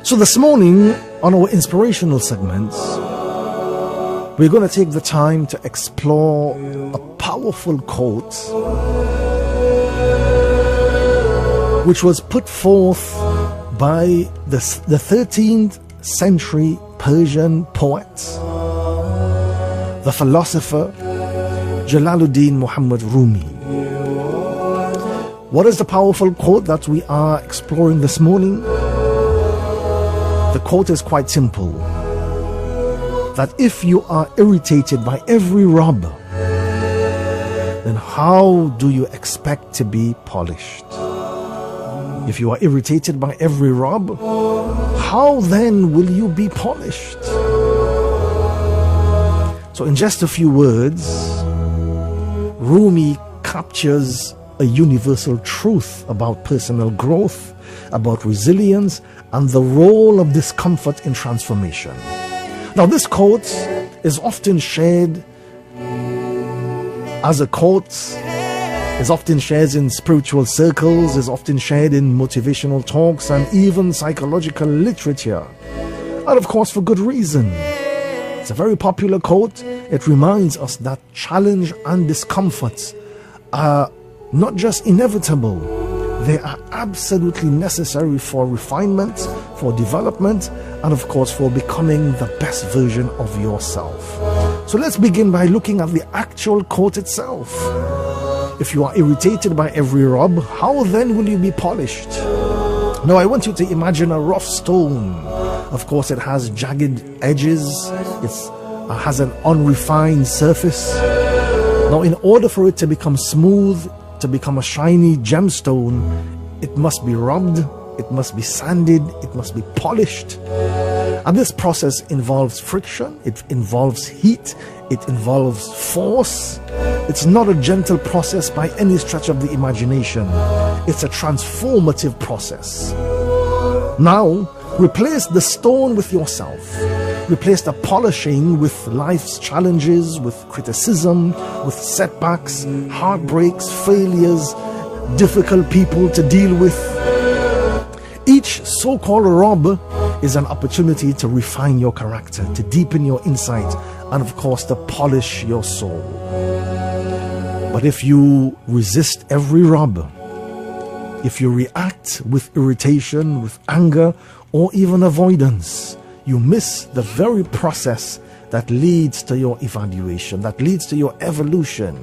So this morning on our inspirational segments, we're going to take the time to explore a powerful quote which was put forth by the 13th century Persian poet, the philosopher Jalaluddin Muhammad Rumi. What is the powerful quote that we are exploring this morning? The quote is quite simple, that if you are irritated by every rub, then how do you expect to be polished? If you are irritated by every rub, how then will you be polished? So in just a few words, Rumi captures a universal truth about personal growth, about resilience, and the role of discomfort in transformation. Now, this quote is often shared as a quote, is often shared in spiritual circles, is often shared in motivational talks and even psychological literature. And of course, for good reason. It's a very popular quote. It reminds us that challenge and discomforts are not just inevitable, they are absolutely necessary for refinement, for development, and of course for becoming the best version of yourself. So let's begin by looking at the actual quote itself. If you are irritated by every rub, how then will you be polished? Now I want you to imagine a rough stone. Of course it has jagged edges, it has an unrefined surface. Now in order for it to become smooth, to become a shiny gemstone, it must be rubbed, it must be sanded, it must be polished. And this process involves friction, it involves heat, it involves force. It's not a gentle process by any stretch of the imagination. It's a transformative process. Now, replace the stone with yourself. Replace the polishing with life's challenges, with criticism, with setbacks, heartbreaks, failures, difficult people to deal with. Each so-called rub is an opportunity to refine your character, to deepen your insight, and of course to polish your soul. But if you resist every rub, if you react with irritation, with anger, or even avoidance, you miss the very process that leads to your evaluation, that leads to your evolution.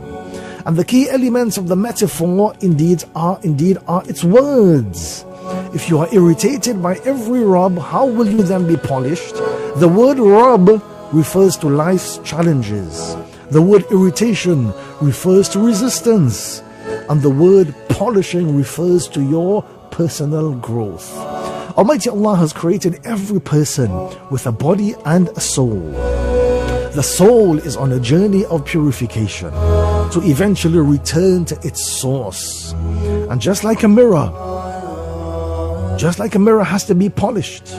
And the key elements of the metaphor indeed are its words. If you are irritated by every rub, how will you then be polished? The word rub refers to life's challenges. The word irritation refers to resistance. And the word polishing refers to your personal growth. Almighty Allah has created every person with a body and a soul. The soul is on a journey of purification to eventually return to its source. And just like a mirror has to be polished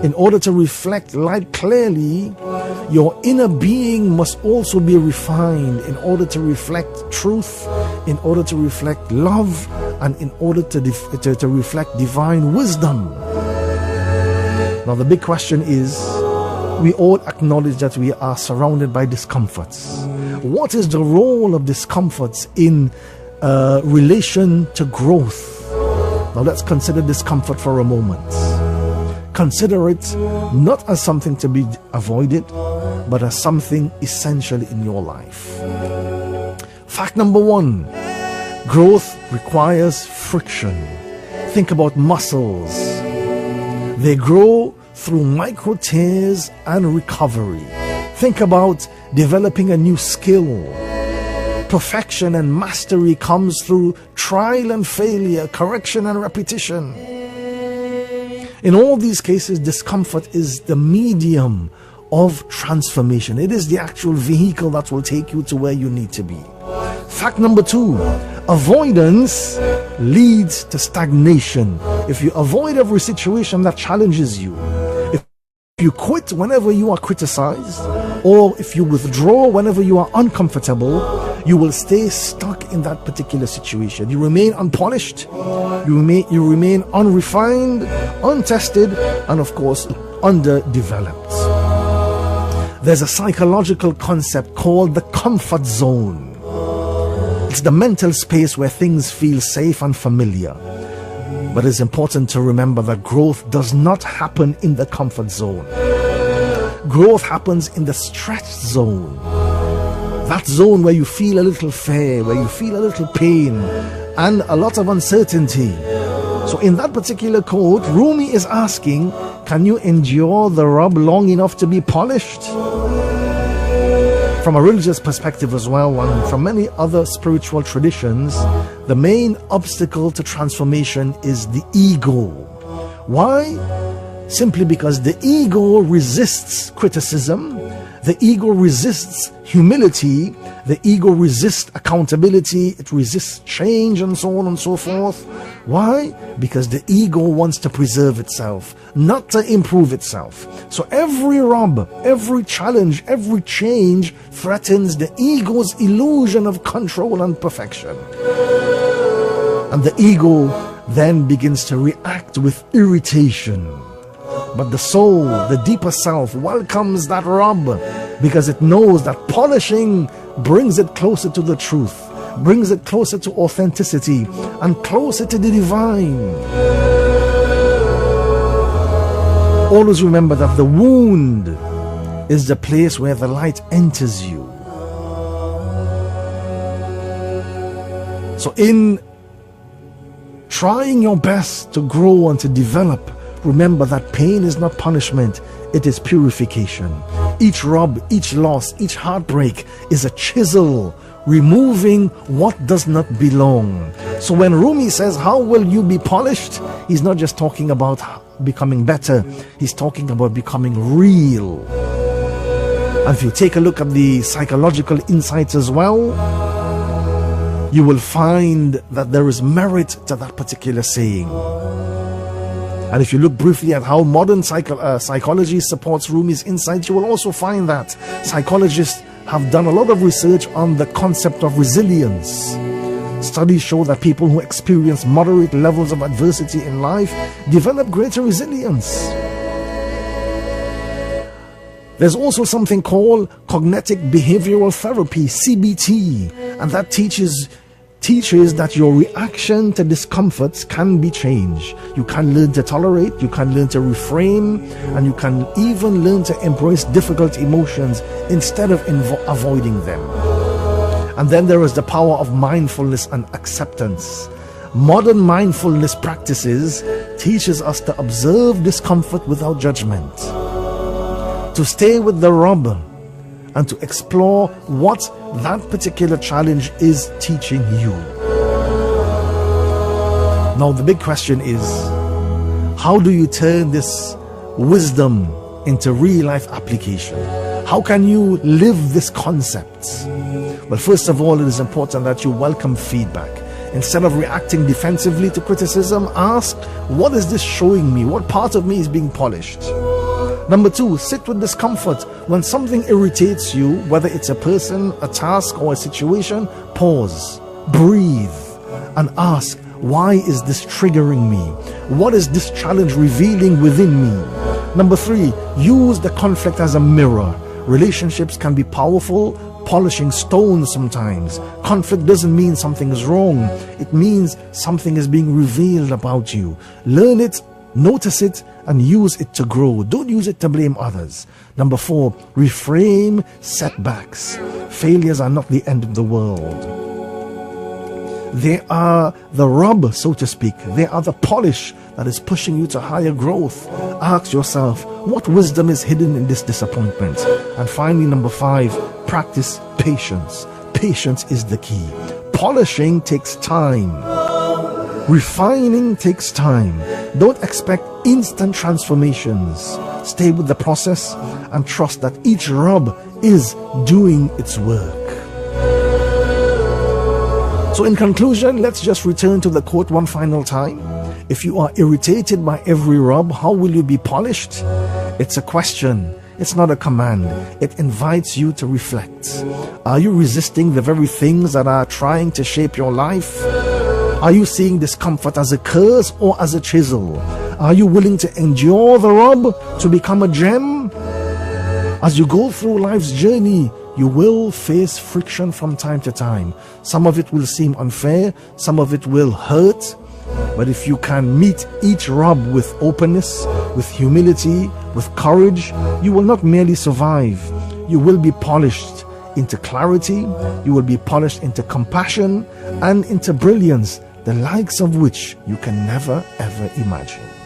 in order to reflect light clearly, your inner being must also be refined in order to reflect truth, in order to reflect love, and in order to reflect divine wisdom. Now the big question is, we all acknowledge that we are surrounded by discomforts. What is the role of discomforts in relation to growth? Now let's consider discomfort for a moment. Consider it not as something to be avoided, but as something essential in your life. Fact number one, growth requires friction. Think about muscles. They grow through micro tears and recovery. Think about developing a new skill. Perfection and mastery comes through trial and failure, correction and repetition. In all these cases, discomfort is the medium of transformation. It is the actual vehicle that will take you to where you need to be. Fact number two, avoidance leads to stagnation. If you avoid every situation that challenges you, if you quit whenever you are criticized, or if you withdraw whenever you are uncomfortable, you will stay stuck in that particular situation. You remain unpolished, you remain unrefined, untested, and of course underdeveloped. There's a psychological concept called the comfort zone. It's the mental space where things feel safe and familiar. But it's important to remember that growth does not happen in the comfort zone. Growth happens in the stretch zone. That zone where you feel a little fear, where you feel a little pain, and a lot of uncertainty. So in that particular quote, Rumi is asking, can you endure the rub long enough to be polished? From a religious perspective as well, and from many other spiritual traditions, the main obstacle to transformation is the ego. Why? Simply because the ego resists criticism, the ego resists humility, the ego resists accountability, it resists change, and so on and so forth. Why? Because the ego wants to preserve itself, not to improve itself. So every rub, every challenge, every change threatens the ego's illusion of control and perfection. And the ego then begins to react with irritation. But the soul, the deeper self, welcomes that rub because it knows that polishing brings it closer to the truth, brings it closer to authenticity and closer to the divine. Always remember that the wound is the place where the light enters you. So in trying your best to grow and to develop, remember that pain is not punishment, it is purification. Each rub, each loss, each heartbreak is a chisel removing what does not belong. So when Rumi says, how will you be polished? He's not just talking about becoming better, he's talking about becoming real. And if you take a look at the psychological insights as well, you will find that there is merit to that particular saying. And if you look briefly at how modern psychology supports Rumi's insights, you will also find that psychologists have done a lot of research on the concept of resilience. Studies show that people who experience moderate levels of adversity in life develop greater resilience. There's also something called cognitive behavioral therapy, CBT, and that teaches that your reaction to discomforts can be changed. You can learn to tolerate, you can learn to reframe, and you can even learn to embrace difficult emotions instead of avoiding them. And then there is the power of mindfulness and acceptance. Modern mindfulness practices teaches us to observe discomfort without judgment, to stay with the rub, and to explore what that particular challenge is teaching you. Now the big question is, how do you turn this wisdom into real life application? How can you live this concept? Well, first of all, it is important that you welcome feedback. Instead of reacting defensively to criticism, ask, what is this showing me? What part of me is being polished? Number two, sit with discomfort. When something irritates you, whether it's a person, a task, or a situation, pause, breathe, and ask, why is this triggering me? What is this challenge revealing within me? Number three, use the conflict as a mirror. Relationships can be powerful, polishing stones sometimes. Conflict doesn't mean something is wrong. It means something is being revealed about you. Learn it, notice it, and use it to grow. Don't use it to blame others. Number four, reframe setbacks. Failures are not the end of the world. They are the rub, so to speak. They are the polish that is pushing you to higher growth. Ask yourself, what wisdom is hidden in this disappointment? And finally, number five, practice patience. Patience is the key. Polishing takes time. Refining takes time. Don't expect instant transformations. Stay with the process and trust that each rub is doing its work. So in conclusion, let's just return to the quote one final time. If you are irritated by every rub, how will you be polished? It's a question. It's not a command. It invites you to reflect. Are you resisting the very things that are trying to shape your life? Are you seeing discomfort as a curse or as a chisel? Are you willing to endure the rub to become a gem? As you go through life's journey, you will face friction from time to time. Some of it will seem unfair, some of it will hurt. But if you can meet each rub with openness, with humility, with courage, you will not merely survive. You will be polished into clarity, you will be polished into compassion and into brilliance, the likes of which you can never ever imagine.